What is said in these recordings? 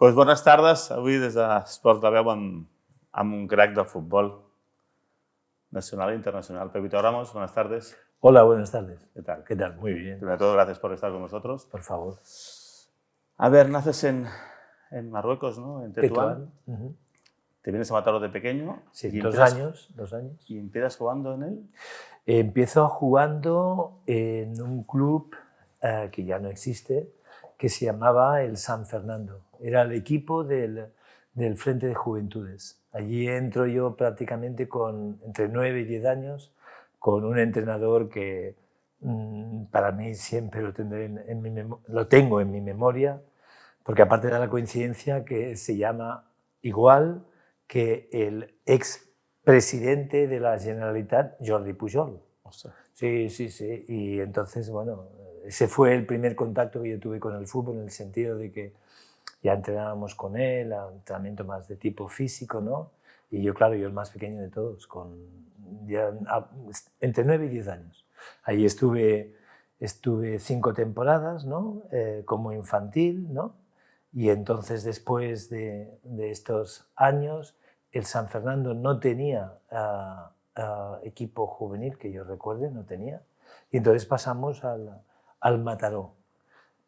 Pues bones tardes. Avui des d'Esports la Veu amb un crack del futbol nacional e internacional. Pepito Ramos, buenas tardes. Hola, buenas tardes. ¿Qué tal? ¿Qué tal? Muy bien. Primero de todo, gracias por estar con nosotros. Por favor. A ver, naces en Marruecos, ¿no? En Tetuán. Tetuán. Te vienes a Mataró de pequeño. Sí, y 2 años. ¿Y empiezas jugando en él? Empiezo jugando en un club que ya no existe, que se llamaba el San Fernando. Era el equipo del Frente de Juventudes. Allí entro yo prácticamente entre 9 y 10 años, con un entrenador que para mí siempre lo tengo en mi memoria, porque aparte de la coincidencia que se llama igual que el expresidente de la Generalitat, Jordi Pujol. O sea. Sí. Y entonces, bueno, ese fue el primer contacto que yo tuve con el fútbol, en el sentido de que ya entrenábamos con él, un entrenamiento más de tipo físico, ¿no? Y yo, claro, yo el más pequeño de todos, entre 9 y 10 años. Ahí estuve 5 temporadas, ¿no? Como infantil, ¿no? Y entonces, después de estos años, el San Fernando no tenía equipo juvenil, que yo recuerde, no tenía. Y entonces pasamos al Mataró.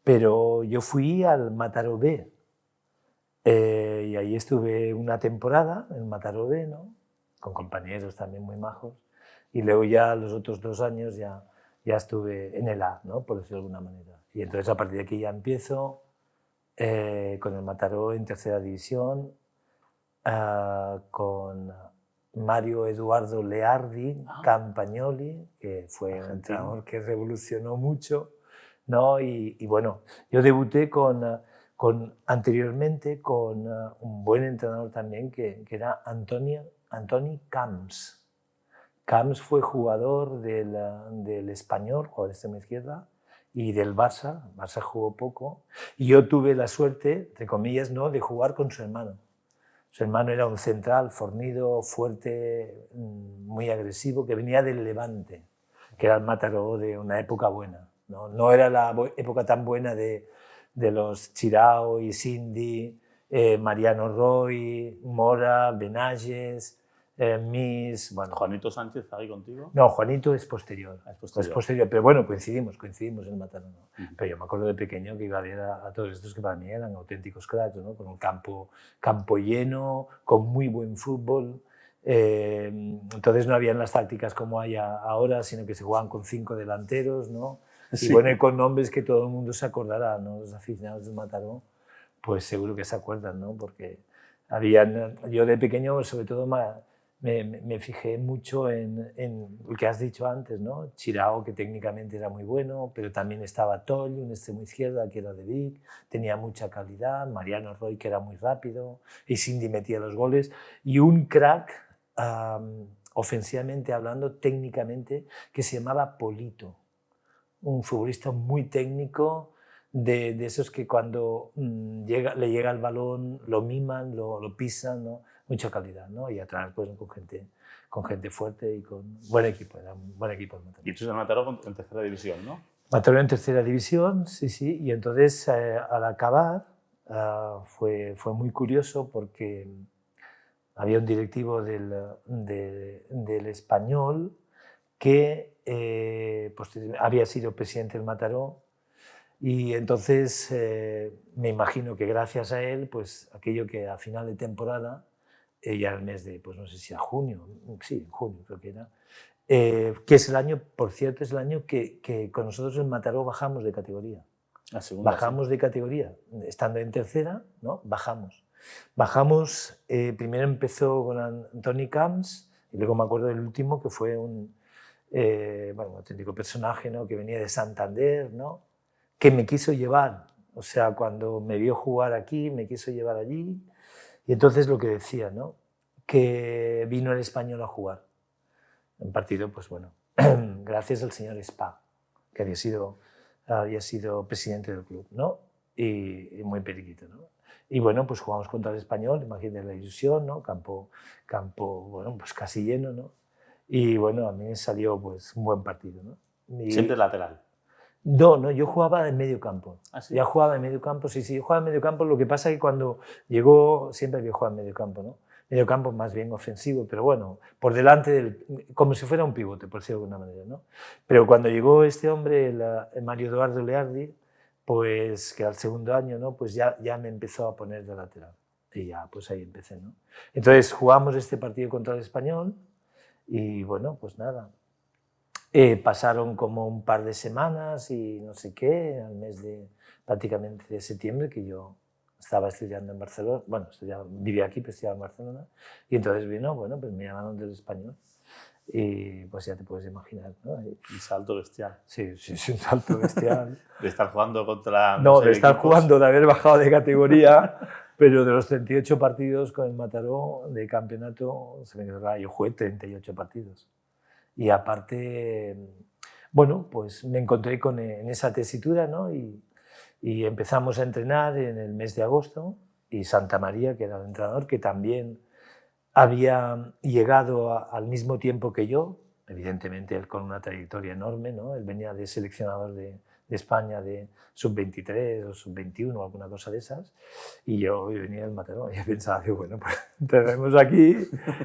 Pero yo fui al Mataró B. Y ahí estuve una temporada en Mataró B, ¿no? Con compañeros también muy majos. Y luego ya los otros 2 años ya estuve en el A, ¿no? Por decirlo de alguna manera. Y entonces a partir de aquí ya empiezo con el Mataró en tercera división, con Mario Eduardo Leardi Campagnoli, que fue un entrenador que revolucionó mucho, ¿no? Y bueno, yo debuté anteriormente con un buen entrenador también, que era Antoni Camps. Camps fue jugador del Español, jugador de extrema izquierda, y del Barça. Barça jugó poco. Y yo tuve la suerte, entre comillas, ¿no?, de jugar con su hermano. Su hermano era un central fornido, fuerte, muy agresivo, que venía del Levante, que era el Mataró de una época buena. No era la época tan buena de los Chirao y Cindy, Mariano Roy, Mora, Benalles, Mis... Bueno. ¿Juanito Sánchez está ahí contigo? No, Juanito es posterior. Es posterior, pero bueno, coincidimos en Mataró, ¿no? Pero yo me acuerdo de pequeño que iba a ver a todos estos que para mí eran auténticos cracks, ¿no? Con un campo lleno, con muy buen fútbol. Entonces no habían las tácticas como hay ahora, sino que se jugaban con 5 delanteros, ¿no? Sí. Y bueno, y con nombres que todo el mundo se acordará, ¿no? Los aficionados del Mataró, pues seguro que se acuerdan, ¿no? Porque yo de pequeño, sobre todo, me fijé mucho en lo que has dicho antes, ¿no? Chirao, que técnicamente era muy bueno, pero también estaba Toll, un extremo izquierda que era de Vic, tenía mucha calidad, Mariano Roy, que era muy rápido, y Cindy metía los goles, y un crack, ofensivamente hablando, técnicamente, que se llamaba Polito, un futbolista muy técnico, de esos que cuando le llega el balón lo miman, lo pisan, ¿no? Mucha calidad, ¿no? Y atrás, pues, con gente fuerte y con buen equipo. Era un buen equipo. Y tú en Mataró en tercera división, ¿no? Mataró en tercera división, sí. Y entonces, al acabar, fue muy curioso, porque había un directivo del Español que pues, había sido presidente del Mataró. Y entonces me imagino que gracias a él, pues aquello que a final de temporada, ya el mes de, pues no sé si a junio, sí, en junio creo que era, que es el año, por cierto, es el año que con nosotros en Mataró bajamos de categoría. La segunda, bajamos de categoría, estando en tercera, ¿no? Bajamos, primero empezó con Antoni Camps, y luego me acuerdo del último, que fue un auténtico personaje, ¿no? Que venía de Santander, ¿no? Que me quiso llevar, o sea, cuando me vio jugar aquí, me quiso llevar allí, y entonces lo que decía, ¿no? Que vino el Español a jugar. Un partido, pues bueno, gracias al señor Spa, que había sido presidente del club, ¿no? Y muy periquito, ¿no? Y bueno, pues jugamos contra el Español, imagínate la ilusión, ¿no? Campo, bueno, pues casi lleno, ¿no? Y bueno, a mí me salió, pues, un buen partido, ¿no? Siempre lateral. No, yo jugaba en medio campo. ¿Ah, sí? Ya jugaba en medio campo, sí, yo jugaba en medio campo. Lo que pasa es que cuando llegó, siempre había jugado en medio campo, ¿no? Medio campo más bien ofensivo, pero bueno, por delante, como si fuera un pivote, por decirlo de alguna manera, ¿no? Pero cuando llegó este hombre, el Mario Eduardo Leardi, pues que al segundo año, ¿no? Pues ya me empezó a poner de lateral. Y ya, pues ahí empecé, ¿no? Entonces jugamos este partido contra el Español y bueno, pues nada. Pasaron como un par de semanas y no sé qué, al mes prácticamente de septiembre, que yo estaba estudiando en Barcelona, bueno, vivía aquí, pero estudiaba en Barcelona, y entonces vino, bueno, pues me llamaron del Español, y pues ya te puedes imaginar, ¿no? Un salto bestial. Sí, un salto bestial. De estar jugando contra... No, de estar jugando, de haber bajado de categoría, pero de los 38 partidos con el Mataró de campeonato, se me quedó, yo jugué 38 partidos. Y aparte, bueno, pues me encontré en esa tesitura, ¿no? Y empezamos a entrenar en el mes de agosto, y Santa María, que era el entrenador, que también había llegado al mismo tiempo que yo, evidentemente él con una trayectoria enorme, ¿no? Él venía de seleccionador de España de sub-23 o sub-21 o alguna cosa de esas, y yo venía del Mataró y pensaba que, bueno, pues entrenemos aquí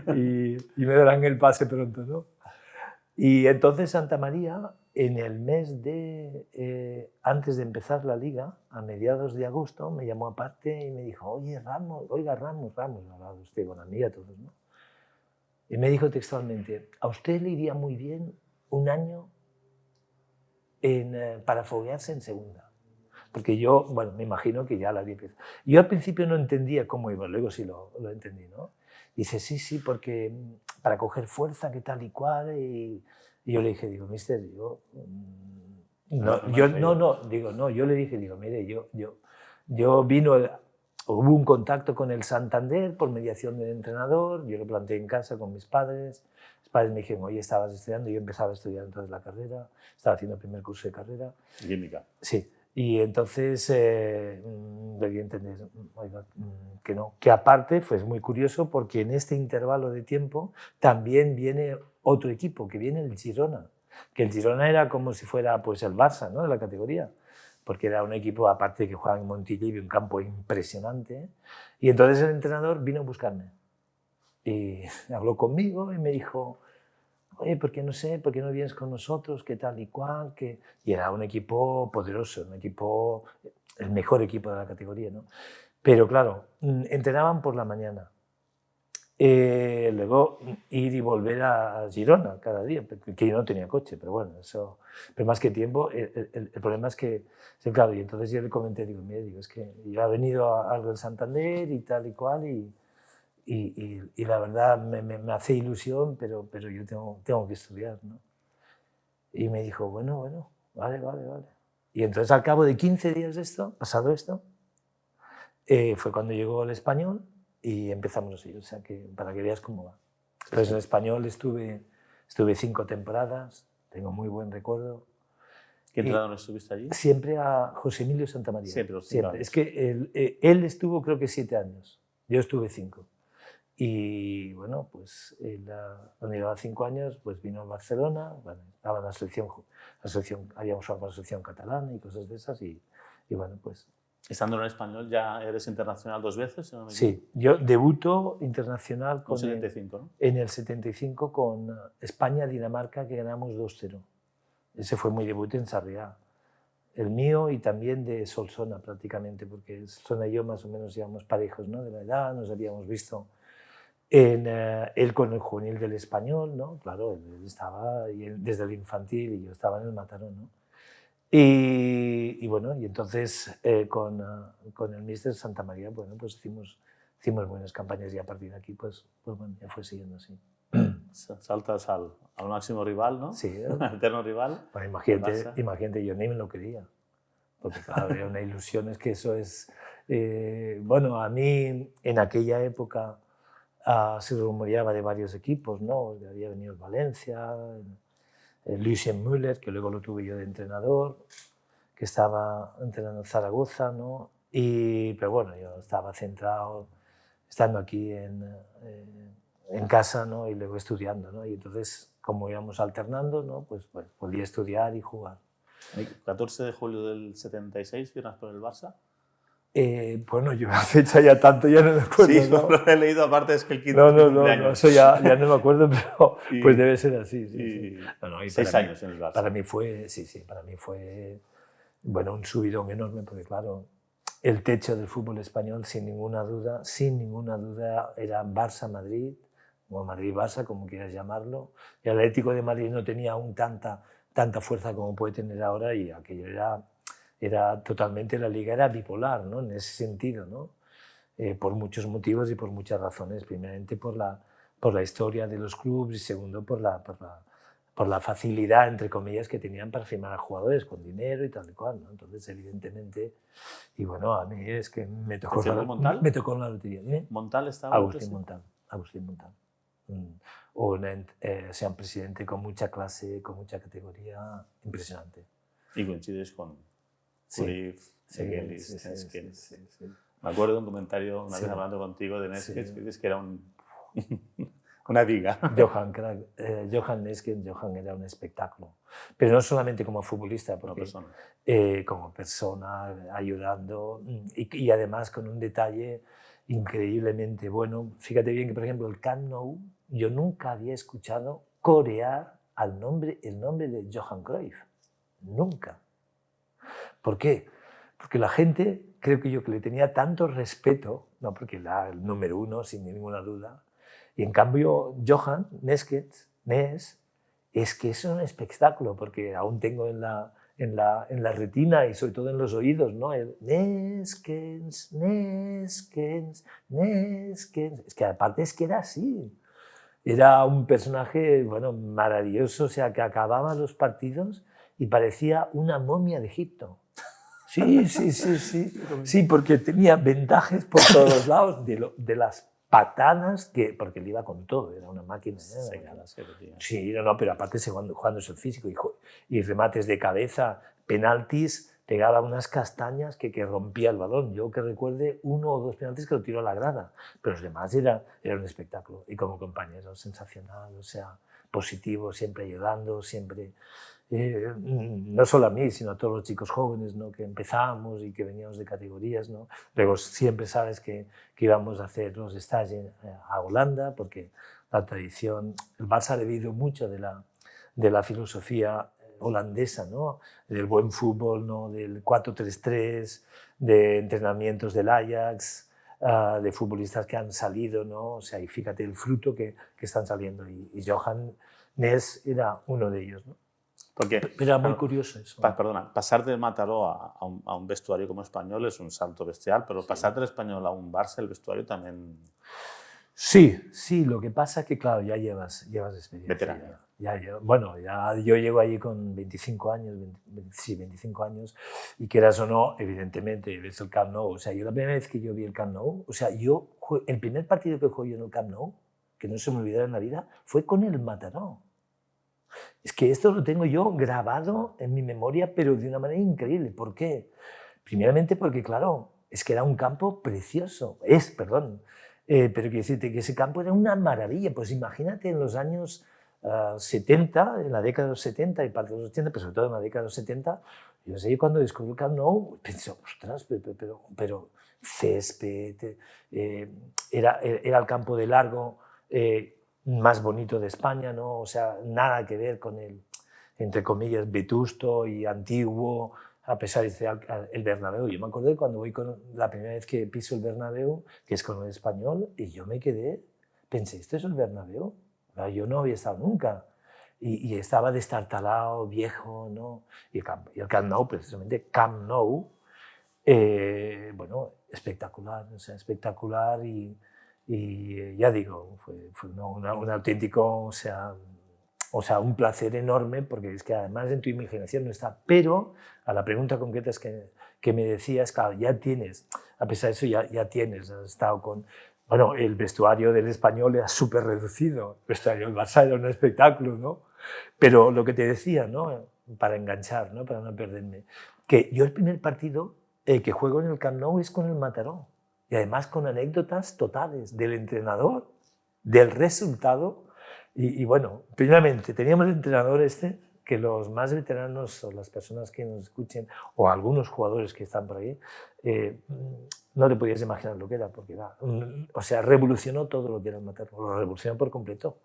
y me darán el pase pronto, ¿no? Y entonces Santa María, en el mes antes de empezar la liga, a mediados de agosto, me llamó aparte y me dijo, oiga Ramos, hablaba usted con amiga, todos, ¿no? Y me dijo textualmente, a usted le iría muy bien un año para foguearse en segunda. Porque yo, bueno, me imagino que ya la había empezado. Yo al principio no entendía cómo iba, luego sí lo entendí, ¿no? Dice, sí, porque para coger fuerza, que tal y cual, y yo le dije, digo, mister, yo le dije, digo, mire, hubo un contacto con el Santander por mediación del entrenador, yo lo planteé en casa con mis padres, mis padres me dijeron, oye, estabas estudiando, yo empezaba a estudiar entonces la carrera, estaba haciendo el primer curso de carrera. Química. Sí. Y entonces debí entender, oiga, que no. Que aparte fue muy curioso porque en este intervalo de tiempo también viene otro equipo, que viene el Girona. Que el Girona era como si fuera pues, el Barça, ¿no? De la categoría. Porque era un equipo, aparte que jugaba en Montilivi, un campo impresionante. Y entonces el entrenador vino a buscarme. Y habló conmigo y me dijo, oye, ¿por qué no vienes con nosotros? ¿Qué tal y cual? Y era un equipo poderoso, el mejor equipo de la categoría, ¿no? Pero claro, entrenaban por la mañana. Luego ir y volver a Girona cada día, que yo no tenía coche, pero bueno, eso, pero más que tiempo, el problema es que, sí, claro, y entonces yo le comenté, digo, es que yo he venido a algo del Santander y tal y cual, y la verdad me hace ilusión, pero yo tengo que estudiar, ¿no? Y me dijo, bueno, vale. Y entonces al cabo de 15 días de esto, pasado esto, fue cuando llegó el Español y empezamos así, o sea, que para que veas cómo va. Entonces en el Español estuve 5 temporadas, tengo muy buen recuerdo. ¿Qué entrenador estuviste allí? Siempre a José Emilio Santamaría. Siempre. Es que él estuvo creo que 7 años, yo estuve 5. Y bueno, pues cuando llevaba 5 años, pues vino a Barcelona, bueno, estaba en la selección, habíamos jugado con la selección catalana y cosas de esas, y bueno, pues... Estando en el Español, ¿ya eres internacional 2 veces? ¿No? Sí, yo debuto internacional con 75, ¿no? En el 75 con España-Dinamarca, que ganamos 2-0. Ese fue mi debut en Sarriá. El mío y también de Solsona prácticamente, porque Solsona y yo más o menos íbamos parejos, ¿no? De la edad, nos habíamos visto... él con el juvenil del Español, ¿no? Claro, él estaba desde el infantil y yo estaba en el Mataró, ¿no? Y bueno, y entonces con el míster Santamaría, bueno, pues hicimos buenas campañas y a partir de aquí, pues bueno, ya fue siguiendo así. Saltas al máximo rival, ¿no? Sí. Al eterno rival. Bueno, imagínate, yo ni me lo quería. Porque claro, era una ilusión, es que eso es... bueno, a mí en aquella época se rumoreaba de varios equipos, ¿no? Había venido el Valencia, Lucien Müller, que luego lo tuve yo de entrenador, que estaba entrenando en Zaragoza, ¿no? Pero bueno, yo estaba centrado, estando aquí en casa, ¿no? Y luego estudiando, ¿no? Y entonces, como íbamos alternando, ¿no? Pues podía estudiar y jugar. 14 de julio del 76, ¿firmas por el Barça? Bueno, yo la fecha ya tanto ya no me acuerdo. Sí, ¿no? lo he leído, aparte es que el quinto cumpleaños. No, eso ya no me acuerdo, pero pues debe ser así. Sí. Y 6 años en el Barça. Para mí fue, para mí fue, bueno, un subidón enorme, porque claro, el techo del fútbol español, sin ninguna duda, era Barça-Madrid, o Madrid-Barça, como quieras llamarlo. El Atlético de Madrid no tenía aún tanta fuerza como puede tener ahora, y aquello era totalmente, la liga era bipolar, ¿no? En ese sentido, ¿no? Por muchos motivos y por muchas razones. Primeramente por la historia de los clubes, y segundo por la facilidad, entre comillas, que tenían para firmar a jugadores con dinero y tal y cual, ¿no? Entonces, evidentemente, y bueno, a mí es que me tocó la lotería. ¿Eh? ¿Montal estaba? Agustín Montal. O sea, un presidente con mucha clase, con mucha categoría, impresionante. Y coincides con Cruyff, Egelis, Neskens. Sí. Me acuerdo de un comentario una vez hablando contigo de Neskens, que dices que era una viga. Johan Neskens, era un espectáculo. Pero no solamente como futbolista, porque como persona, ayudando, y además con un detalle increíblemente bueno. Fíjate bien que, por ejemplo, el Camp Nou, yo nunca había escuchado corear el nombre de Johan Cruyff. Nunca. ¿Por qué? Porque la gente, creo que le tenía tanto respeto, no, porque era el número uno, sin ninguna duda, y en cambio Johan Neskens, es que es un espectáculo, porque aún tengo en la retina y sobre todo en los oídos, ¿no? El Neskens. Es que aparte es que era así. Era un personaje, bueno, maravilloso, o sea, que acababa los partidos y parecía una momia de Egipto. Sí, porque tenía vendajes por todos los lados de las patadas, porque él iba con todo, era una máquina. Sí, pero aparte jugando el físico y remates de cabeza, penaltis, pegaba unas castañas que rompía el balón. Yo que recuerde 1 o 2 penaltis que lo tiró a la grada, pero los demás era un espectáculo. Y como compañero sensacional, o sea, positivo, siempre ayudando, siempre... no solo a mí, sino a todos los chicos jóvenes, ¿no? Que empezábamos y que veníamos de categorías, ¿no? Luego siempre sabes que íbamos a hacer los stages a Holanda, porque la tradición, el Barça ha bebido mucho de la filosofía holandesa, ¿no? Del buen fútbol, ¿no? Del 4-3-3, de entrenamientos del Ajax, de futbolistas que han salido, ¿no? O sea, y fíjate el fruto que están saliendo, y Johan Nes era uno de ellos, ¿no? Pero era muy curioso eso. Perdona, pasar del Mataró a un vestuario como Español es un salto bestial, pero pasar del Español a un Barça, el vestuario también... Sí, lo que pasa es que, claro, ya llevas experiencia. Veterano. Ya yo llego allí con 25 años, 25 años, y quieras o no, evidentemente, ves el Camp Nou. O sea, yo la primera vez que yo vi el Camp Nou, o sea, el primer partido que jugué yo en el Camp Nou, que no se me olvidará en la vida, fue con el Mataró. Es que esto lo tengo yo grabado en mi memoria, pero de una manera increíble. ¿Por qué? Primeramente porque, claro, es que era un campo precioso. Pero quiero decirte que ese campo era una maravilla. Pues imagínate en los años 70, en la década de los 70 y parte de los 80, pero sobre todo en la década de los 70, yo sé, cuando descubrí el Camp Nou, pensé, ostras, pero césped, era el campo de largo más bonito de España, ¿no? O sea, nada que ver con el, entre comillas, vetusto y antiguo, a pesar de ser el Bernabéu. Yo me acuerdo de cuando la primera vez que piso el Bernabéu, que es con el Español, y yo me quedé, pensé, ¿esto es el Bernabéu? Yo no había estado nunca. Y estaba destartalado, viejo, ¿no? Y el Camp Nou, precisamente, Camp Nou, bueno, espectacular, o sea, espectacular y ya digo, fue un auténtico, o sea, un placer enorme, porque es que además en tu imaginación no está. Pero a la pregunta concreta es que me decías, claro, ya tienes, a pesar de eso ya tienes, has estado con... Bueno, el vestuario del Español era súper reducido, el vestuario del Barça era un espectáculo, ¿no? Pero lo que te decía, ¿no? Para enganchar, ¿no? Para no perderme, que yo el primer partido que juego en el Camp Nou es con el Mataró. Y además con anécdotas totales del entrenador, del resultado. Y bueno, primeramente teníamos el entrenador que los más veteranos o las personas que nos escuchen, o algunos jugadores que están por ahí, no te podías imaginar lo que era, porque era, o sea, revolucionó todo lo que era el Mataró, lo revolucionó por completo.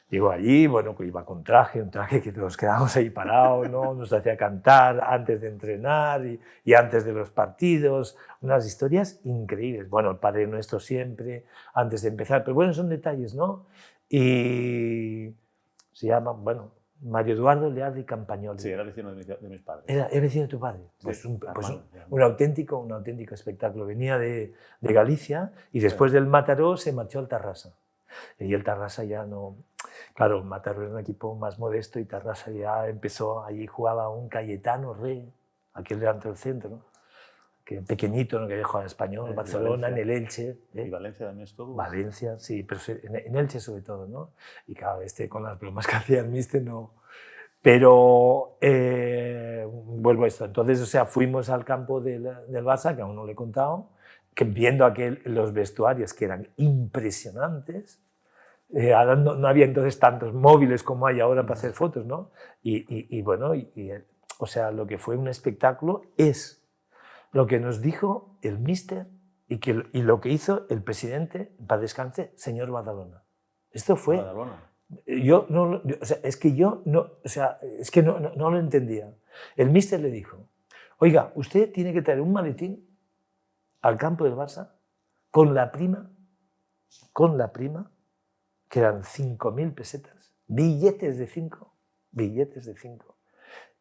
Llegó allí, bueno, que iba con traje, un traje que todos quedábamos ahí parados, ¿no? Nos hacía cantar antes de entrenar y antes de los partidos, unas historias increíbles. Bueno, el Padre Nuestro siempre, antes de empezar, pero bueno, son detalles, ¿no? Y se llama, bueno, Mario Eduardo Leal y Campagnoli. Sí, era vecino de mis padres. ¿Era vecino de tu padre? Pues, sí, un auténtico espectáculo. Venía de Galicia y después del Mataró se marchó al Tarrasa. Y el Tarrasa ya no... Claro, Mataró era un equipo más modesto y Tarrasa ya empezó, allí jugaba un Cayetano Rey, aquel delante del centro, ¿no? Que pequeñito, ¿no? Que había jugado en Español, Barcelona, en el Elche. ¿Y Valencia también estuvo? Valencia, sí, pero en Elche sobre todo, ¿no? Y claro, con las bromas que hacía el míster, no... Pero vuelvo a esto, entonces, o sea, fuimos al campo del Barça, que aún no le he contado, que viendo los vestuarios que eran impresionantes. Ahora no había entonces tantos móviles como hay ahora para hacer fotos, ¿no? Y bueno, o sea, lo que fue un espectáculo es lo que nos dijo el míster y lo que hizo el presidente, para descanse, señor Badalona. Esto fue... Badalona. O sea, es que yo no, o sea, es que no lo entendía. El míster le dijo, oiga, usted tiene que traer un maletín al campo del Barça con la prima, que eran 5.000 pesetas, billetes de 5,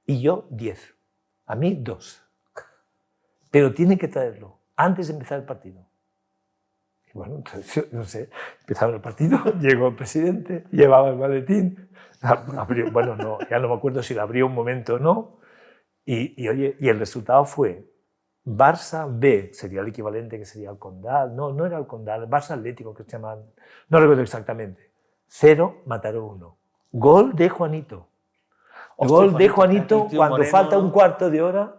y yo 10, a mí 2. Pero tiene que traerlo antes de empezar el partido. Y bueno, entonces, no sé, empezaron el partido, llegó el presidente, llevaba el maletín, abrió, bueno, no, ya no me acuerdo si lo abrió un momento o no, y el resultado fue Barça B, sería el equivalente que sería el Condal, no era el Condal, el Barça Atlético que se llamaban, no recuerdo exactamente, 0, Mataró 1. Gol de Juanito. Gol de Juanito, cuando Moreno, falta un cuarto de hora,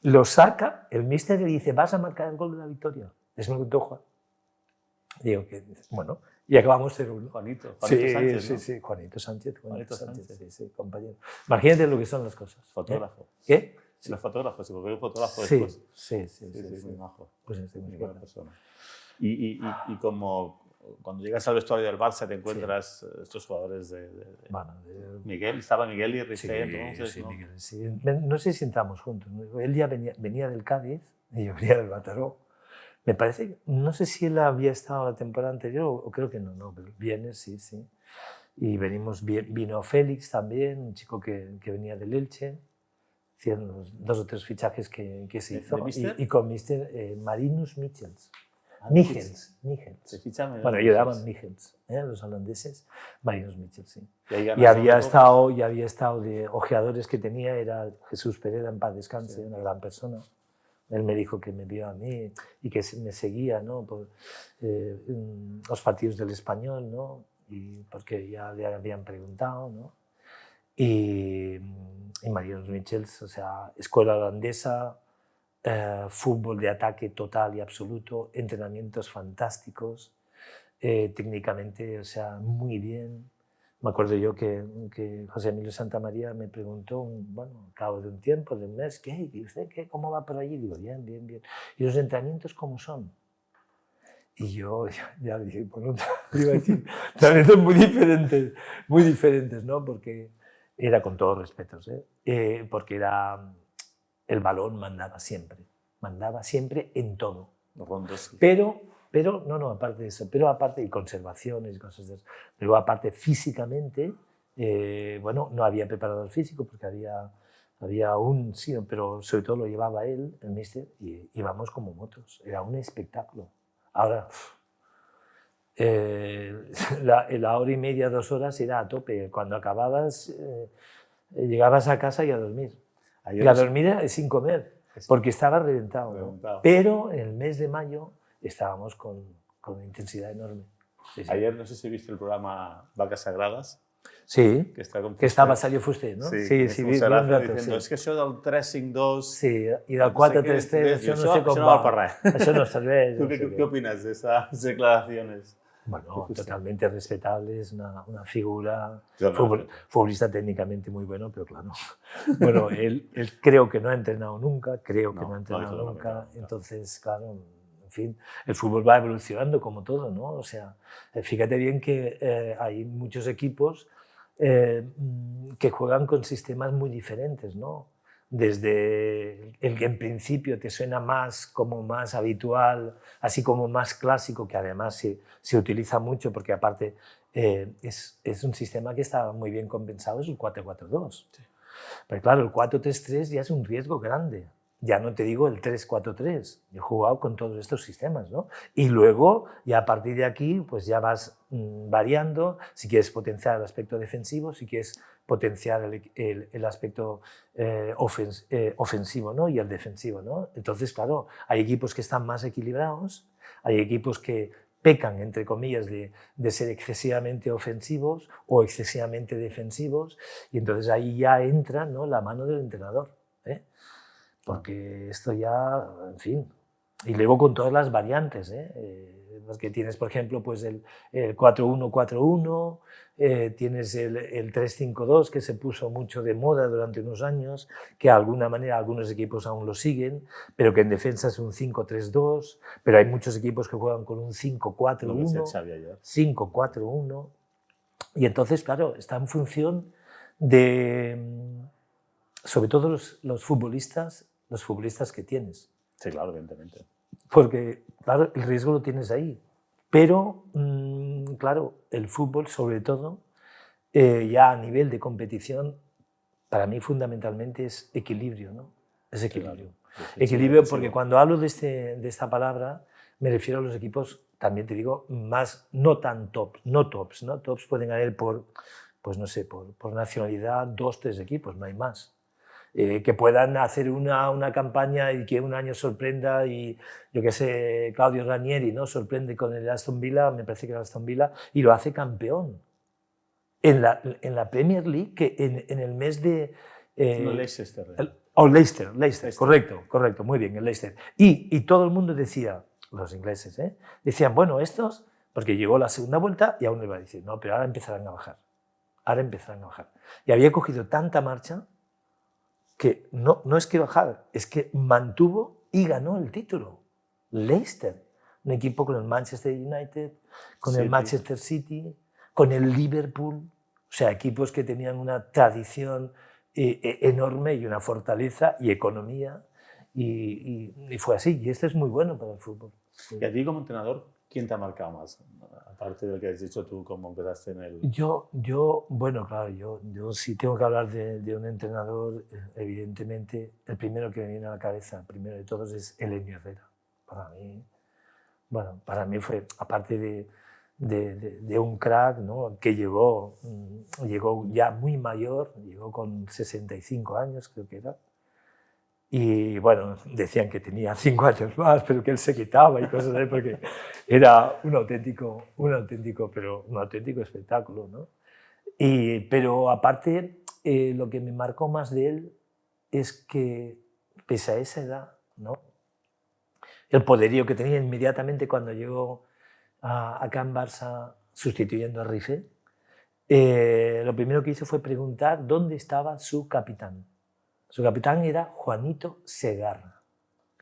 lo saca, el míster le dice, vas a marcar el gol de la victoria. Eso me lo contó Juan. Digo que, bueno, y acabamos 0-1. Juanito sí, Sánchez, sí, ¿no? sí, Juanito Sánchez. Sí, sí, compañero. Imagínate lo que son las cosas. Fotógrafo. ¿Qué? Sí. Los fotógrafos, sí, porque hay un fotógrafo sí, después. Sí, muy majo. Pues sí, muy buena persona. Y como cuando llegas al vestuario del Barça te encuentras estos jugadores Miguel, estaba Miguel y Rifé, entonces, sí, ¿no? Miguel, sí. No sé si entramos juntos, ¿no? Él ya venía del Cádiz y yo venía del Mataró. Me parece, no sé si él había estado la temporada anterior o creo que no, pero viene, sí. Y vino Félix también, un chico que venía del Elche, hicieron los 2 o 3 fichajes que se hizo. Y con míster Marinus Michels. Michels. Bueno, ellos llamaban Michels, los holandeses, Marinus Michels, sí. Y había estado de ojeadores que tenía, era Jesús Pereda, en paz descanse, una gran persona. Él me dijo que me vio a mí y que me seguía, ¿no? Por los partidos del Español, ¿no? Y porque ya le habían preguntado, ¿no? Y Marinus Michels, o sea, escuela holandesa, fútbol de ataque total y absoluto, entrenamientos fantásticos, técnicamente, o sea, muy bien. Me acuerdo yo que José Emilio Santamaría me preguntó, bueno, al cabo de un tiempo, de un mes, ¿qué? ¿Y usted qué? ¿Cómo va por allí? Digo, bien. ¿Y los entrenamientos cómo son? Y yo ya dije, bueno, iba a decir, entrenamientos muy diferentes, ¿no? Porque era con todos respetos, porque era... El balón mandaba siempre en todo. Pero no, aparte de eso, pero aparte, y conservaciones y cosas de eso, pero aparte físicamente, bueno, no había preparador físico porque había sí, pero sobre todo lo llevaba él, el míster, y íbamos como motos, era un espectáculo. Ahora, la hora y media, 2 horas era a tope, cuando acababas, llegabas a casa y a dormir. Y a dormir sin comer, porque estaba reventado. Pero en el mes de mayo estábamos con una intensidad enorme. Sí. Ayer no sé si viste el programa Vacas Sagradas. Sí, que estava Salió Fuster, no? Sí, vi un rato, diciendo, és que això del 3-5-2... Sí, i del 4-3-3, això no sé com va. Això no serveix. ¿Qué opinas de esas declaraciones? Bueno, totalmente respetable, es una figura, futbolista técnicamente muy bueno, pero claro. Bueno, él creo que no ha entrenado nunca, entonces, claro, en fin, el fútbol va evolucionando como todo, ¿no? O sea, fíjate bien que hay muchos equipos que juegan con sistemas muy diferentes, ¿no? Desde el que en principio te suena como más habitual, así como más clásico, que además se utiliza mucho porque aparte es un sistema que está muy bien compensado, es el 4-4-2. Sí. Pero claro, el 4-3-3 ya es un riesgo grande. Ya no te digo el 3-4-3, yo he jugado con todos estos sistemas, ¿no? Y luego, ya a partir de aquí, pues ya vas variando, si quieres potenciar el aspecto defensivo, si quieres potenciar el aspecto ofensivo, ¿no? Y el defensivo, ¿no? Entonces, claro, hay equipos que están más equilibrados, hay equipos que pecan, entre comillas, de ser excesivamente ofensivos o excesivamente defensivos, y entonces ahí ya entra, ¿no?, la mano del entrenador, ¿eh? Porque esto ya, en fin, y luego con todas las variantes, porque tienes, por ejemplo, pues el 4-1-4-1, tienes el 3-5-2, que se puso mucho de moda durante unos años, que de alguna manera algunos equipos aún lo siguen, pero que en defensa es un 5-3-2, pero hay muchos equipos que juegan con un 5-4-1, 5-4-1, y entonces, claro, está en función de, sobre todo los futbolistas que tienes. Sí, claro, evidentemente. Porque, claro, el riesgo lo tienes ahí. Pero, claro, el fútbol, sobre todo, ya a nivel de competición, para mí fundamentalmente es equilibrio, ¿no? Es equilibrio. Claro. Equilibrio porque cuando hablo de esta palabra, me refiero a los equipos, también te digo, más, no tan tops, no tops, ¿no? Tops pueden haber pues no sé, por nacionalidad, 2, 3 equipos, no hay más. Que puedan hacer una campaña y que un año sorprenda, y yo qué sé, Claudio Ranieri, ¿no?, sorprende con el Aston Villa, me parece que era Aston Villa, y lo hace campeón. En la Premier League, que en el mes de... Leicester. Leicester, correcto, muy bien, el Leicester. Y todo el mundo decía, los ingleses, decían, bueno, estos, porque llegó la segunda vuelta y aún le iba a decir, no, pero ahora empezarán a bajar. Y había cogido tanta marcha que no es que bajar, es que mantuvo y ganó el título. Leicester, un equipo con el Manchester United, con el Manchester City, con el Liverpool, o sea, equipos que tenían una tradición enorme y una fortaleza y economía, y fue así, y esto es muy bueno para el fútbol. Y a ti como entrenador, ¿quién te ha marcado más? Aparte de lo que has dicho tú, cómo empezaste en el... Bueno, claro, yo sí tengo que hablar de un entrenador, evidentemente, el primero que me viene a la cabeza, primero de todos, es Elenio Herrera. Para mí fue, aparte de un crack, ¿no?, que llegó ya muy mayor, llegó con 65 años, creo que era. Y bueno, decían que tenía 5 años más, pero que él se quitaba y cosas así, porque era un auténtico espectáculo, ¿no? Pero aparte, lo que me marcó más de él es que, pese a esa edad, ¿no?, el poderío que tenía inmediatamente cuando llegó acá en Barça sustituyendo a Rifé, lo primero que hizo fue preguntar dónde estaba su capitán. Su capitán era Juanito Segarra,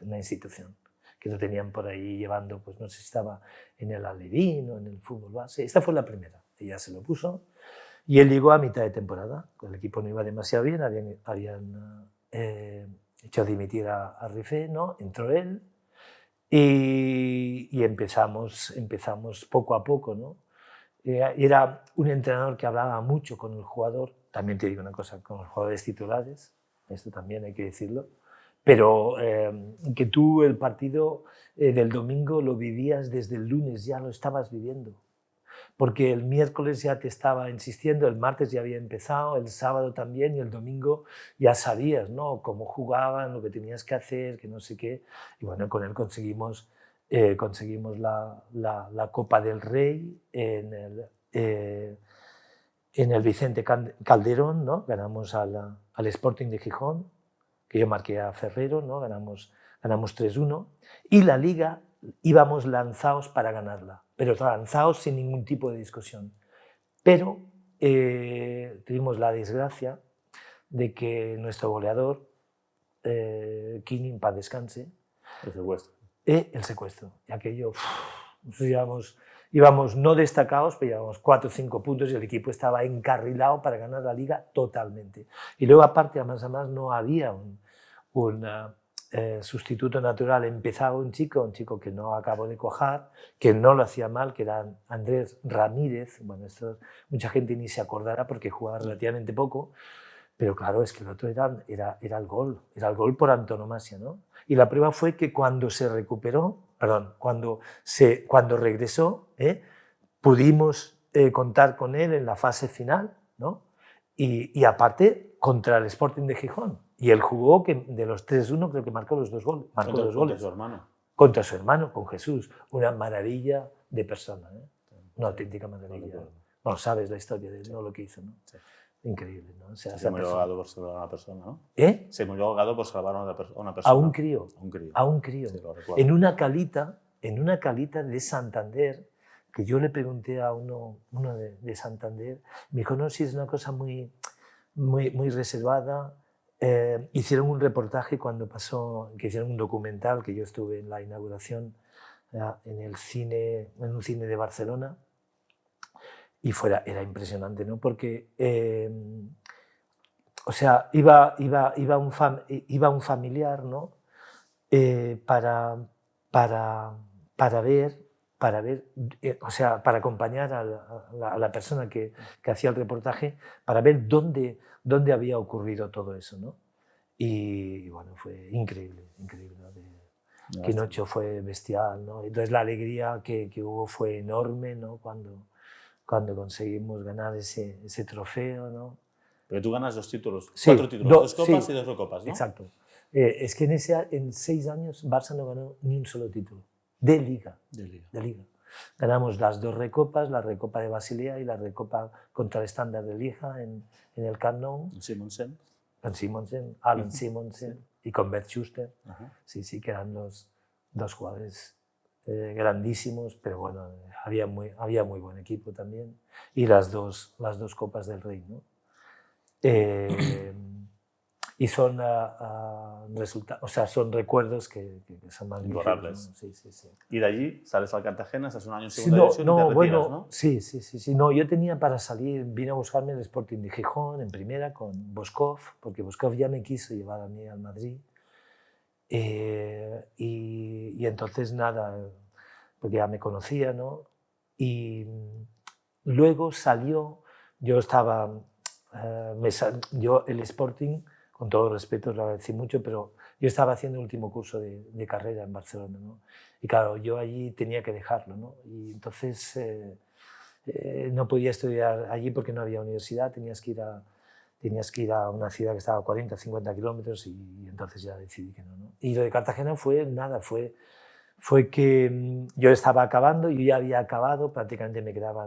una institución que lo tenían por ahí llevando, pues no sé si estaba en el Alevín o en el fútbol base. Esta fue la primera, ella se lo puso, y él llegó a mitad de temporada. El equipo no iba demasiado bien, habían hecho dimitir a Rifé, ¿no? Entró él y empezamos poco a poco, ¿no? Era un entrenador que hablaba mucho con el jugador, también te digo una cosa, con los jugadores titulares, esto también hay que decirlo, pero que tú el partido del domingo lo vivías desde el lunes, ya lo estabas viviendo, porque el miércoles ya te estaba insistiendo, el martes ya había empezado, el sábado también, y el domingo ya sabías, ¿no?, cómo jugaban, lo que tenías que hacer, que no sé qué, y bueno, con él conseguimos la Copa del Rey en el Vicente Calderón, ¿no? Ganamos al Sporting de Gijón, que yo marqué a Ferrero, ¿no? Ganamos 3-1, y la Liga íbamos lanzados para ganarla, pero lanzados sin ningún tipo de discusión. Pero tuvimos la desgracia de que nuestro goleador, Kini, en paz descanse, el secuestro. Y aquello, nosotros íbamos no destacados, pero llevábamos 4 o 5 puntos y el equipo estaba encarrilado para ganar la liga totalmente. Y luego, aparte, además no había un sustituto natural. Empezaba un chico que no acabo de cuajar, que no lo hacía mal, que era Andrés Ramírez. Bueno, esto mucha gente ni se acordará porque jugaba relativamente poco, pero claro, es que el otro era el gol por antonomasia, ¿no? Y la prueba fue que cuando se recuperó, cuando regresó, pudimos contar con él en la fase final, ¿no? Y aparte, contra el Sporting de Gijón. Y él jugó, que de los 3-1 creo que marcó los 2 goles. Contra su hermano. Contra su hermano, con Jesús. Una maravilla de persona, una auténtica maravilla. Bueno, sabes la historia de él, no lo que hizo, ¿no? Sí. Increíble, ¿no? O sea, se murió ahogado por salvar a una persona, ¿no? Se murió ahogado por salvar a una persona. A un crío. A un crío. Sí, en una calita de Santander, que yo le pregunté a uno de Santander, me dijo, no, sí, es una cosa muy reservada. Hicieron un reportaje cuando pasó, que hicieron un documental, que yo estuve en la inauguración en un cine de Barcelona, y era impresionante, ¿no? Porque, o sea, iba un familiar, ¿no? Para ver, o sea, para acompañar a la persona que hacía el reportaje, para ver dónde había ocurrido todo eso, ¿no? Y bueno, fue increíble, ¿no? Quinocho fue bestial, ¿no? Entonces la alegría que hubo fue enorme, ¿no? Cuando conseguimos ganar ese trofeo, ¿no? Pero tú ganas 2 títulos, sí, 4 títulos, 2 copas sí, y 2 recopas, ¿no? Exacto. Es que en 6 años Barça no ganó ni un solo título de Liga. Ganamos las 2 recopas, la recopa de Basilea y la recopa contra el Standard de Lieja en el Camp Nou. Con Simonsen, Alan Simonsen y con Bert Schuster. Sí, que eran los 2 jugadores grandísimos, pero bueno, había muy buen equipo también. Y las dos copas del Rey, ¿no? Y son son recuerdos que son magníficos, ¿no? Sí. Y de allí sales al Cartagena, estás un año en segunda división y te retiras, ¿no? Sí. No, yo tenía para salir, vine a buscarme el Sporting de Gijón en primera con Boskov, porque Boskov ya me quiso llevar a mí al Madrid. Y entonces nada, porque ya me conocía, ¿no? Y luego salió, yo el Sporting, con todo respeto, lo agradecí mucho, pero yo estaba haciendo el último curso de carrera en Barcelona, ¿no? Y claro, yo allí tenía que dejarlo, ¿no? Y entonces no podía estudiar allí porque no había universidad, tenías que ir a una ciudad que estaba a 40, 50 kilómetros y entonces ya decidí que no, ¿no? Y lo de Cartagena fue que yo estaba acabando, yo ya había acabado, prácticamente me quedaba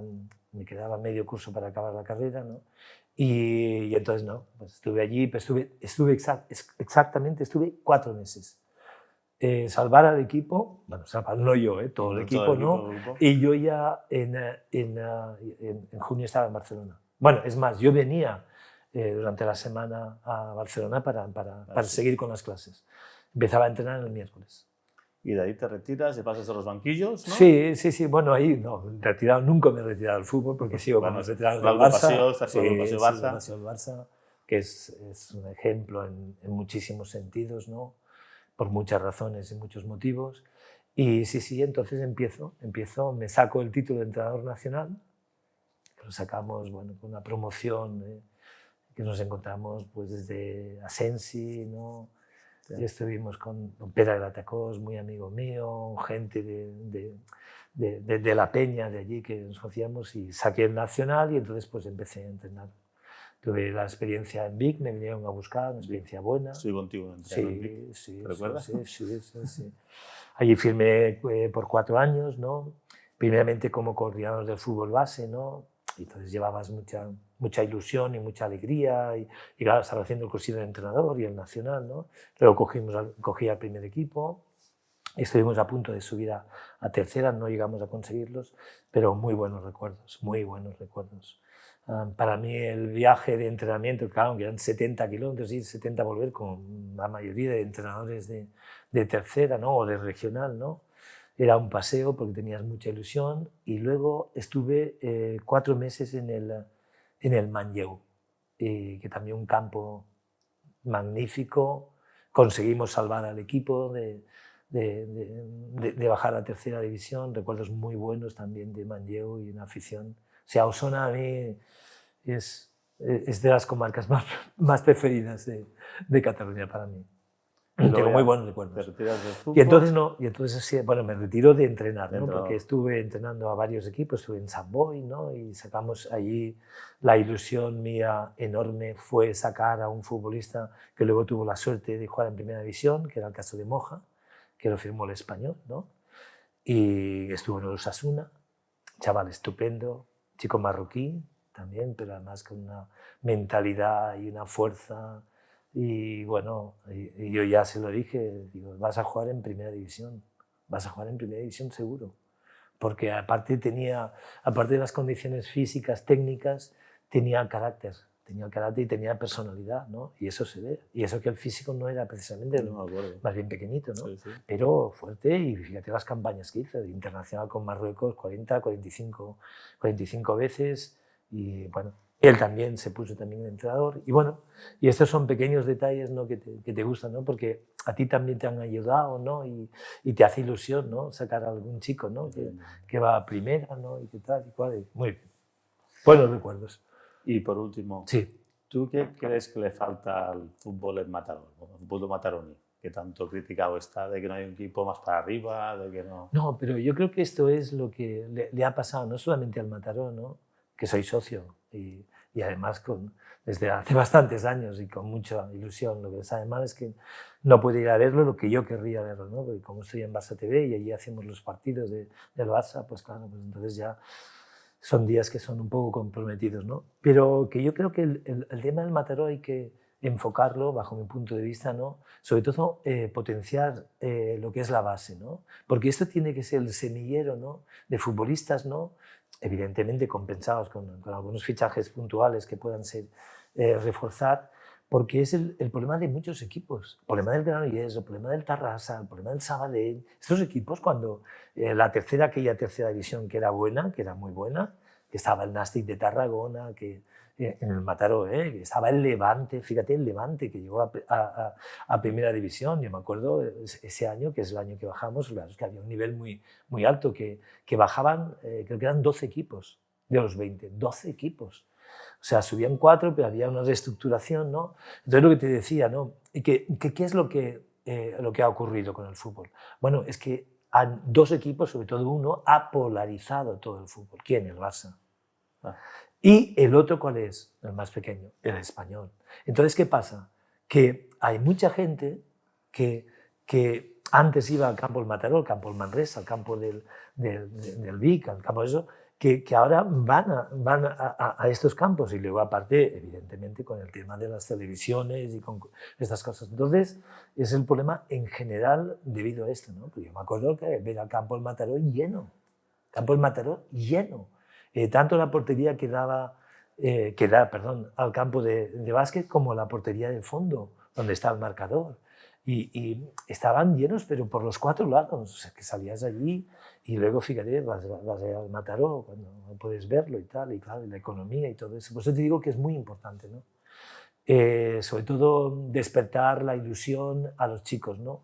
medio curso para acabar la carrera, ¿no? Y entonces no, pues estuve allí, pues estuve 4 meses. Salvar al equipo, bueno, no yo, todo el equipo, ¿no? Y yo ya en junio estaba en Barcelona. Bueno, es más, yo venía durante la semana a Barcelona para seguir con las clases. Empezaba a entrenar el miércoles. Y de ahí te retiras y pasas a los banquillos, ¿no? Sí. Bueno, ahí no, nunca me he retirado del fútbol porque sigo con los veteranos del Barça. El Barça, que es un ejemplo en muchísimos sentidos, ¿no? Por muchas razones y muchos motivos. Y sí, entonces empiezo, me saco el título de entrenador nacional, que lo sacamos, bueno, con una promoción que nos encontramos pues desde Asensi, ¿no? Y estuvimos con Pere Gratacós, muy amigo mío, gente de la peña de allí que nos conocíamos, y saqué el nacional y entonces pues empecé a entrenar. Tuve la experiencia en Vic, me vinieron a buscar, una experiencia buena. Estoy contigo en Vic. Sí. ¿Te recuerdas? Sí. Allí firmé por 4 años, ¿no? Primeramente como coordinador del fútbol base, ¿no? Y entonces llevabas mucha ilusión y mucha alegría y claro, estaba haciendo el cursillo de entrenador y el nacional, ¿no? Luego cogí al primer equipo Estuvimos a punto de subir a tercera, no llegamos a conseguirlos, pero muy buenos recuerdos, muy buenos recuerdos. Para mí el viaje de entrenamiento, claro, que eran 70 kilómetros y 70 volver, con la mayoría de entrenadores de tercera, ¿no? O de regional, ¿no? Era un paseo porque tenías mucha ilusión, y luego estuve 4 meses en el Manlleu, que también un campo magnífico. Conseguimos salvar al equipo de bajar a tercera división. Recuerdos muy buenos también de Manlleu y una afición. O sea, Osona a mí es de las comarcas más preferidas de Cataluña para mí. Tengo muy buenos recuerdos. ¿Te retiras del fútbol? Y entonces sí, bueno, me retiro de entrenar, ¿no? Porque estuve entrenando a varios equipos, estuve en Sant Boi, ¿no? Y sacamos allí, la ilusión mía enorme fue sacar a un futbolista que luego tuvo la suerte de jugar en primera división, que era el caso de Moja, que lo firmó el Español, ¿no? Y estuvo en el Osasuna, chaval estupendo, chico marroquí también, pero además con una mentalidad y una fuerza. Y bueno, y yo ya se lo dije, digo, vas a jugar en primera división, vas a jugar en primera división seguro, porque aparte de las condiciones físicas, técnicas, tenía carácter y tenía personalidad, ¿no? Y eso se ve. Y eso que el físico no era precisamente, más bien pequeñito, ¿no? Sí, sí. Pero fuerte, y fíjate las campañas que hizo, internacional con Marruecos, 40, 45 veces, y bueno, él también se puso también de entrenador. Y bueno, y estos son pequeños detalles, ¿no? que te gustan, ¿no? Porque a ti también te han ayudado, ¿no? Y te hace ilusión, ¿no? Sacar a algún chico, ¿no? Que va a primera, ¿no? Y qué tal y cual. Muy bien. Buenos recuerdos. Y por último, sí. ¿Tú qué crees que le falta al fútbol en Mataró, al fútbol mataroní? Que tanto criticado está de que no hay un equipo más para arriba, de que no... No, pero yo creo que esto es lo que le ha pasado no solamente al Mataró, ¿no? Que soy socio y además desde hace bastantes años y con mucha ilusión. Lo que me sabe mal es que no puedo ir a verlo lo que yo querría verlo, ¿no? Porque como estoy en Barça TV y allí hacemos los partidos del Barça, pues claro, pues entonces ya son días que son un poco comprometidos, ¿no? Pero que yo creo que el tema del Mataró hay que enfocarlo, bajo mi punto de vista, ¿no? Sobre todo potenciar lo que es la base, ¿no? Porque esto tiene que ser el semillero, ¿no? De futbolistas, ¿no? Evidentemente compensados con algunos fichajes puntuales que puedan ser reforzar, porque es el problema de muchos equipos. El problema del Granollers, el problema del Tarrasa, el problema del Sabadell. Estos equipos, cuando aquella tercera división que era buena, que era muy buena, que estaba el Nàstic de Tarragona, que en el Mataró, que estaba el Levante, fíjate el Levante que llegó a primera división. Yo me acuerdo ese año, que es el año que bajamos, claro, es que había un nivel muy, muy alto, que bajaban, creo que eran 12 equipos de los 20, 12 equipos. O sea, subían 4, pero había una reestructuración, ¿no? Entonces, lo que te decía, ¿no? ¿Qué es lo que ha ocurrido con el fútbol? Bueno, es que dos equipos, sobre todo uno, ha polarizado todo el fútbol. ¿Quién? El Barça. Y el otro, ¿cuál es? El más pequeño, el Español. Entonces, ¿qué pasa? Que hay mucha gente que antes iba al campo del Mataró, al campo del Manresa, al campo del Vic, al campo de eso, que ahora van a estos campos, y luego aparte, evidentemente, con el tema de las televisiones y con estas cosas. Entonces, es el problema en general debido a esto, ¿no? Porque yo me acuerdo que ver al campo del Mataró lleno, tanto la portería que da al campo de básquet como la portería de fondo, donde está el marcador. Y estaban llenos, pero por los 4 lados, o sea, que salías allí y luego, fíjate, vas al Mataró, cuando no puedes verlo y tal, y claro, y la economía y todo eso. Por eso te digo que es muy importante, ¿no? Sobre todo despertar la ilusión a los chicos, ¿no?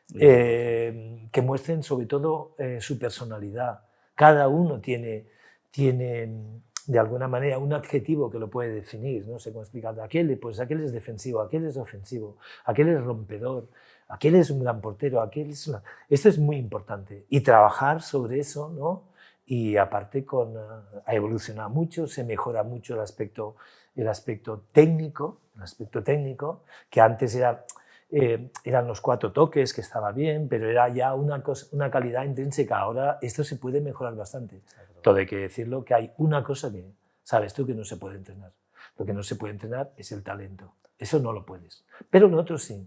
Que muestren sobre todo su personalidad. Cada uno tiene de alguna manera un adjetivo que lo puede definir, no sé cómo explicarlo. Aquel es defensivo, aquel es ofensivo, aquel es rompedor, aquel es un gran portero, Esto es muy importante, y trabajar sobre eso, ¿no? Y aparte ha evolucionado mucho, se mejora mucho el aspecto técnico, que antes eran los 4 toques, que estaba bien, pero era ya una calidad intrínseca. Ahora esto se puede mejorar bastante. Todo hay que decirlo, que hay una cosa que sabes tú que no se puede entrenar. Lo que no se puede entrenar es el talento. Eso no lo puedes. Pero lo otro sí.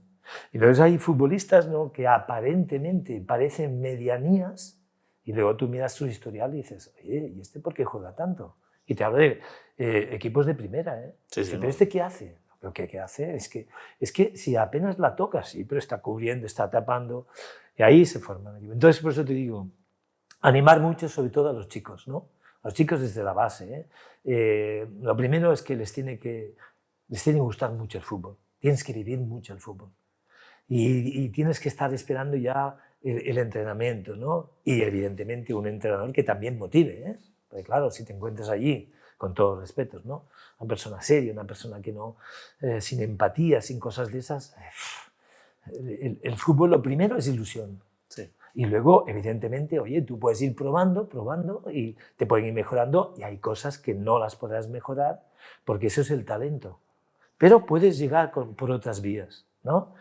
Y entonces hay futbolistas, ¿no?, que aparentemente parecen medianías y luego tú miras su historial y dices, oye, ¿y este por qué juega tanto? Y te hablo de equipos de primera, ¿eh? Sí, ¿Pero este qué hace? ¿Pero qué hace? Es que si apenas la tocas, sí, pero está cubriendo, está tapando, y ahí se forman. Entonces, por eso te digo, animar mucho, sobre todo a los chicos, ¿no? A los chicos desde la base, ¿eh? Lo primero es que les tiene que gustar mucho el fútbol, tienes que vivir mucho el fútbol y tienes que estar esperando ya el entrenamiento, ¿no? Y evidentemente un entrenador que también motive, ¿eh? Porque claro, si te encuentras allí, con todos los respetos, ¿no?, una persona seria, una persona que no, sin empatía, sin cosas de esas, el fútbol lo primero es ilusión. Sí. Y luego, evidentemente, oye, tú puedes ir probando y te pueden ir mejorando y hay cosas que no las podrás mejorar porque eso es el talento. Pero puedes llegar por otras vías, ¿no?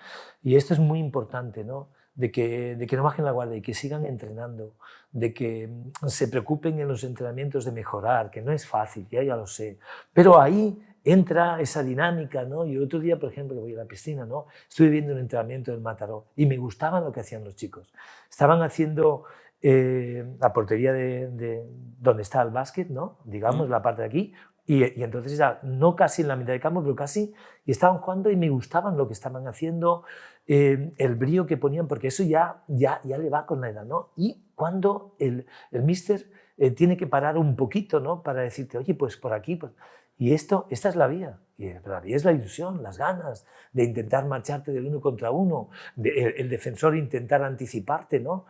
Y esto es muy importante, ¿no? De que no bajen la guardia y que sigan entrenando, de que se preocupen en los entrenamientos de mejorar, que no es fácil, ya lo sé. Pero ahí entra esa dinámica, ¿no? Y otro día, por ejemplo, que voy a la piscina, ¿no?, estuve viendo un entrenamiento del Mataró y me gustaba lo que hacían los chicos. Estaban haciendo la portería de donde está el básquet, ¿no?, digamos, la parte de aquí, y entonces ya, no casi en la mitad de campo, pero casi, y estaban jugando y me gustaban lo que estaban haciendo, el brío que ponían, porque eso ya le va con la edad, ¿no? Y cuando el míster tiene que parar un poquito, ¿no?, para decirte, oye, pues por aquí, pues... Y esta es la vía. Y la vía es la ilusión, las ganas de intentar marcharte del uno contra uno, el defensor intentar anticiparte, ¿no?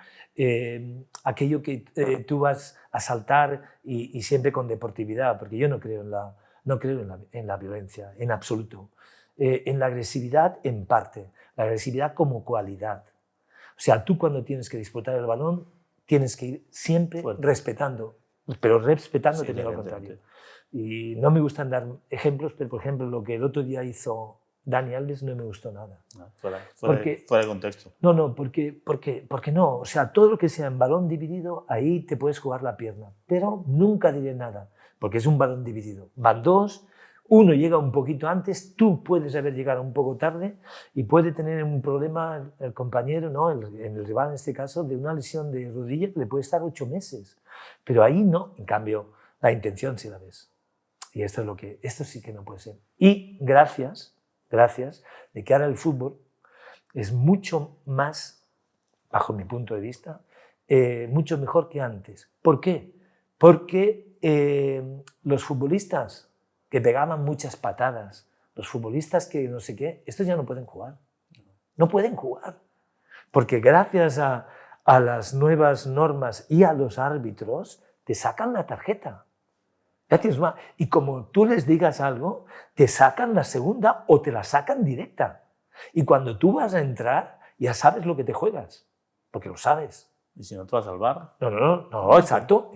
Aquello que tú vas a saltar y siempre con deportividad, porque yo no creo en la violencia, en absoluto. En la agresividad, en parte. La agresividad como cualidad. O sea, tú cuando tienes que disputar el balón, tienes que ir siempre respetando, pero respetando, te digo al contrario. Y no me gustan dar ejemplos, pero por ejemplo lo que el otro día hizo Dani Alves no me gustó nada. No, fuera de contexto. No, porque no. O sea, todo lo que sea en balón dividido, ahí te puedes jugar la pierna. Pero nunca diré nada, porque es un balón dividido. Van dos, uno llega un poquito antes, tú puedes haber llegado un poco tarde y puede tener un problema el compañero, ¿no?, en el rival en este caso, de una lesión de rodilla que le puede estar 8 meses. Pero ahí no, en cambio, la intención sí la ves. Y esto sí que no puede ser. Y gracias de que ahora el fútbol es mucho más, bajo mi punto de vista, mucho mejor que antes. ¿Por qué? Porque los futbolistas que pegaban muchas patadas, los futbolistas que no sé qué, estos ya no pueden jugar. No pueden jugar. Porque gracias a las nuevas normas y a los árbitros, te sacan la tarjeta. Ya tienes más. Y como tú les digas algo, te sacan la segunda o te la sacan directa. Y cuando tú vas a entrar, ya sabes lo que te juegas, porque lo sabes. ¿Y si no te vas al bar? No, exacto.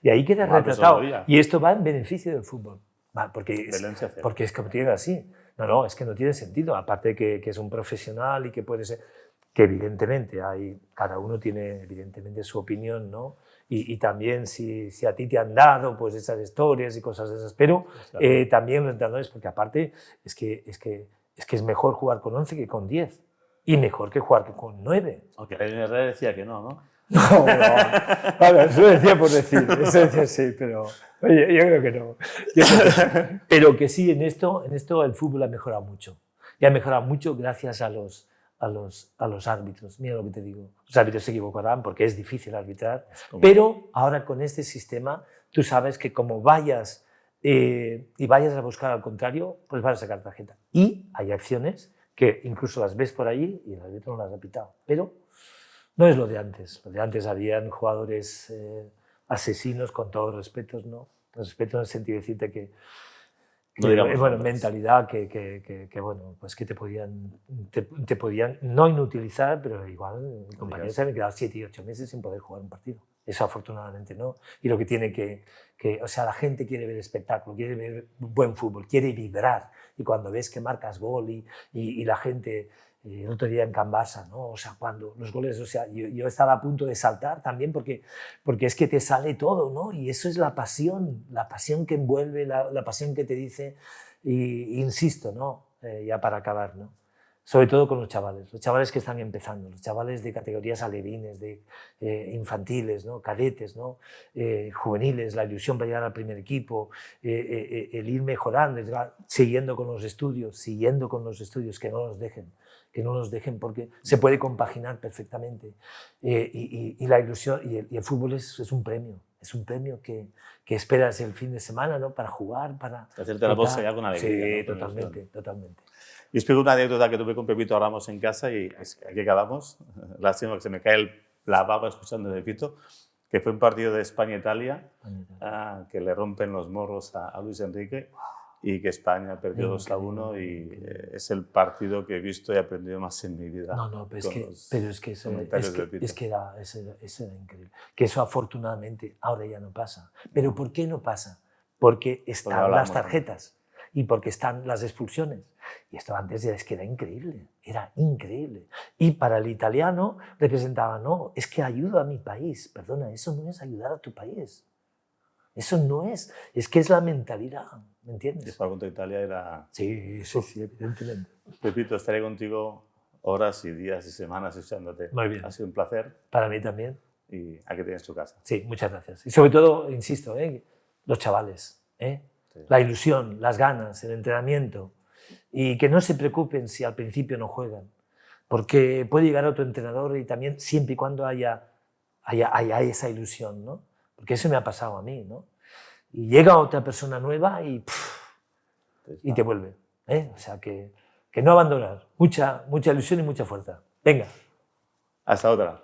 Y ahí quedas retratado. Y esto va en beneficio del fútbol. Porque es como tiene así. No, es que no tiene sentido. Aparte que es un profesional y que puede ser... Que evidentemente cada uno tiene evidentemente su opinión, ¿no? Y también si a ti te han dado pues esas historias y cosas de esas, pero claro, también los entrenadores, porque aparte es que es mejor jugar con 11 que con 10 y mejor que jugar con 9. Aunque Herrera decía que no. No, bueno, eso decía por decir, eso decía sí, pero oye, yo creo que no. Pero que sí, en esto el fútbol ha mejorado mucho. Y ha mejorado mucho gracias a los árbitros. Mira lo que te digo. Los árbitros se equivocarán porque es difícil arbitrar, pero ahora con este sistema tú sabes que como vayas y vayas a buscar al contrario, pues vas a sacar tarjeta. Y hay acciones que incluso las ves por allí y el árbitro no las ha pitado. Pero no es lo de antes. Lo de antes habían jugadores asesinos, con todos los respetos, ¿no? Respeto en el sentido de decirte que mentalidad que bueno, pues que te podían no inutilizar, pero igual el compañero se había quedado 7 y 8 meses sin poder jugar un partido. Eso afortunadamente no. Y lo que tiene o sea, la gente quiere ver espectáculo, quiere ver buen fútbol, quiere vibrar. Y cuando ves que marcas gol y la gente... El otro día en Can Barça, ¿no? O sea, cuando los goles, o sea, yo estaba a punto de saltar también porque es que te sale todo, ¿no? Y eso es la pasión que envuelve, la pasión que te dice, y insisto, ¿no? Ya para acabar, ¿no? sobre todo con los chavales que están empezando, los chavales de categorías alevines, de infantiles, ¿no? Cadetes, ¿no? Juveniles, la ilusión para llegar al primer equipo, el ir mejorando, siguiendo con los estudios, que no los dejen porque se puede compaginar perfectamente. Y la ilusión, y el fútbol es un premio que esperas el fin de semana, ¿no? Para jugar, para... Hacerte la bolsa ya con alegría. Sí, ¿no? Totalmente. Y explico una anécdota que tuve con Pepito Ramos en casa y aquí acabamos. Lástima que se me cae la baba escuchando de Pepito, que fue un partido de España-Italia, que le rompen los morros a Luis Enrique y que España perdió 2-1 y es el partido que he visto y aprendido más en mi vida. No, pero es que eso era increíble. Que eso afortunadamente ahora ya no pasa. ¿Pero por qué no pasa? Porque están las tarjetas y porque están las expulsiones. Y esto antes es que era increíble. Y para el italiano representaba, no, es que ayuda a mi país. Perdona, eso no es ayudar a tu país. Eso no es que es la mentalidad, ¿me entiendes? Y jugar contra Italia era... Sí, evidentemente. Pepito, estaré contigo horas y días y semanas escuchándote. Muy bien. Ha sido un placer. Para mí también. Y aquí tienes tu casa. Sí, muchas gracias. Y sobre todo, insisto, los chavales, Sí. La ilusión, las ganas, el entrenamiento. Y que no se preocupen si al principio no juegan. Porque puede llegar otro entrenador y también siempre y cuando haya esa ilusión, ¿no? Porque eso me ha pasado a mí, ¿no? Y llega otra persona nueva y te vuelve. O sea, que no abandonar. Mucha ilusión y mucha fuerza. Venga. Hasta otra.